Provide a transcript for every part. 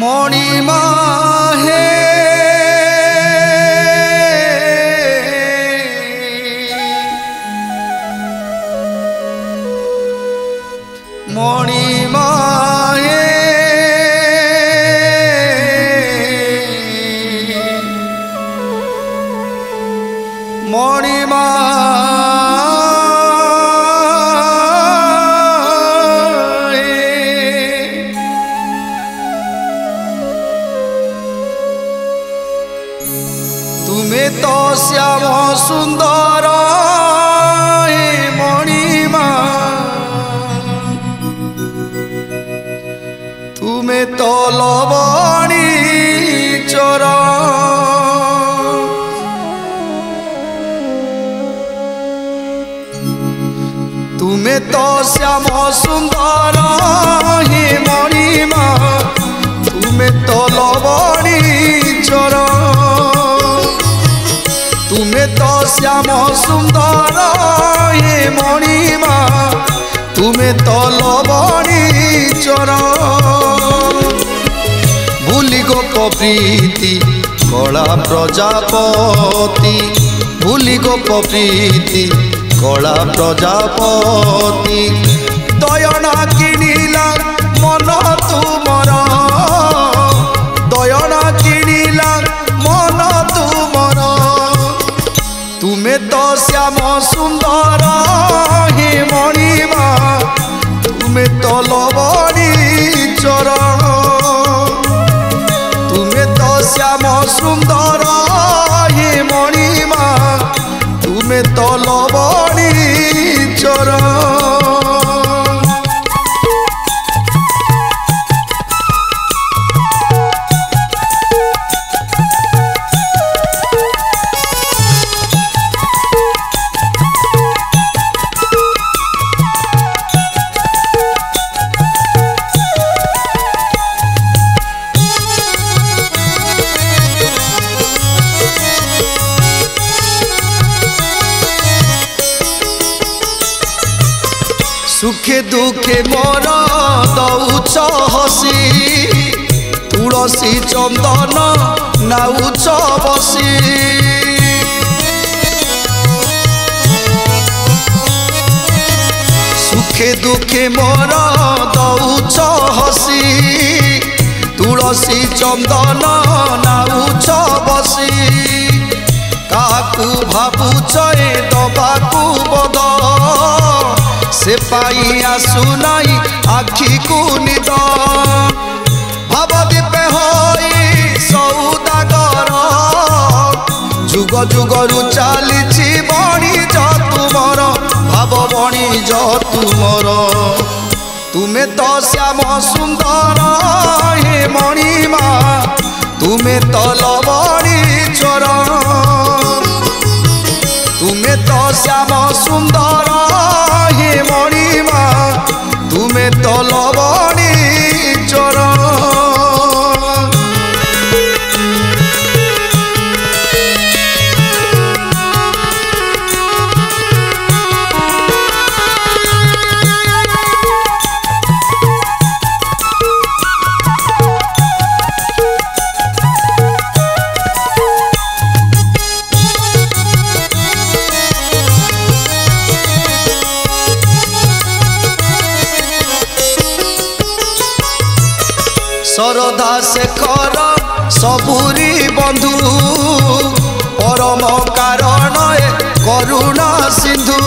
मणिमा हे मणिमा हे मणिमा तुम्हें तो श्याम सुंदर हे मणिमा तुम्हें तो लवणी चोर तुम्हें तो श्याम सुंदर हे मणिमा तुम्हें तो लवणी चोर तुम्हें तो श्याम सुंदर हे मणिमा तुम्हें तो लवणी चोर भूली गोप प्रीति कला प्रजापति भूली गोप प्रीति कला प्रजापति दयना किनिला मन तुमर दयना किनिला मन तुमर तुम्हें तो श्याम सुंदर हे मणिमा तुम्हें तो लवणी चोर तुम्हें तो श्याम सुंदर हे मणिमा तुम्हें तो लवणी चोर सुखे दुखे मोर दौच हसी तुलसी चंदन नाउच बसी सुखे दुखे मोर दौच हसी तुलसी चंदन नाउच बसी काकू भावुच दबाकू बद से पाई आसु नाई आखि को निद भावदीपे होई सौदागर जुग जुगरु चली बणिज तुमर भाव बणिज तुमर तुम्हें तो श्याम सुंदर हे मणिमा तुम्हें तो लवणी चोर तुम्हें तो श्याम सुंदर हे मणिमा तुम्हें तो लवणी चोर सरदा शेखर सबुरी बंधु परम कारण करुणा सिंधु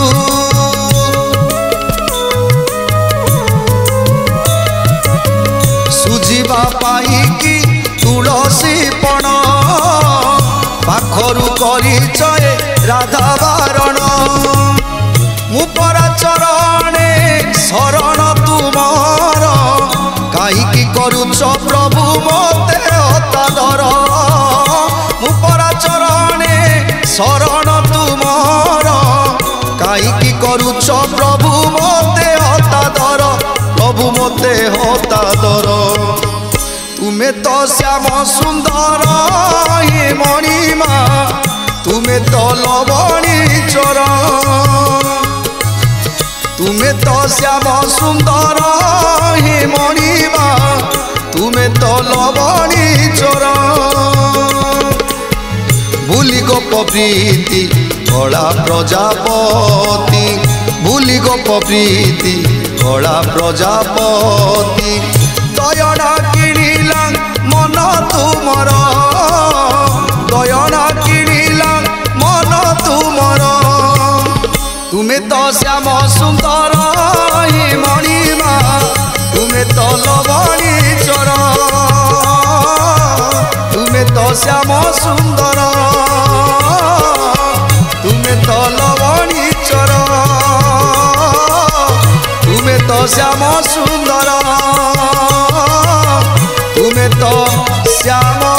सुझिबा पाई कि तुलसी पण पाखरु परिचय राधा बारण मुपरा चरणे शरण तुमार कहीं करुच प्रभु मते हतादर मुपरा चरणे शरण तुमार कहीं करुच प्रभु मते हतादर प्रभु मते हतादर तुम्हें तो श्याम सुंदर हे मणिमा तुम्हें तो लवणी चोर तुम्हें तो श्याम सुंदर हे मणिमा तुमे तो लवणी चोर भूली गोप प्रीति कला प्रजापति भूली गोप प्रीति कला प्रजापति दयना किणिला मन तुमर दयना किणिला मन तुमर तुमे तो श्याम सुंदर ही मणिमा तुमे तो लवणी चोर तुमे तो श्याम सुंदर तुमे तो लवणी चोर तुमे तो श्याम सुंदर तुमे तो श्याम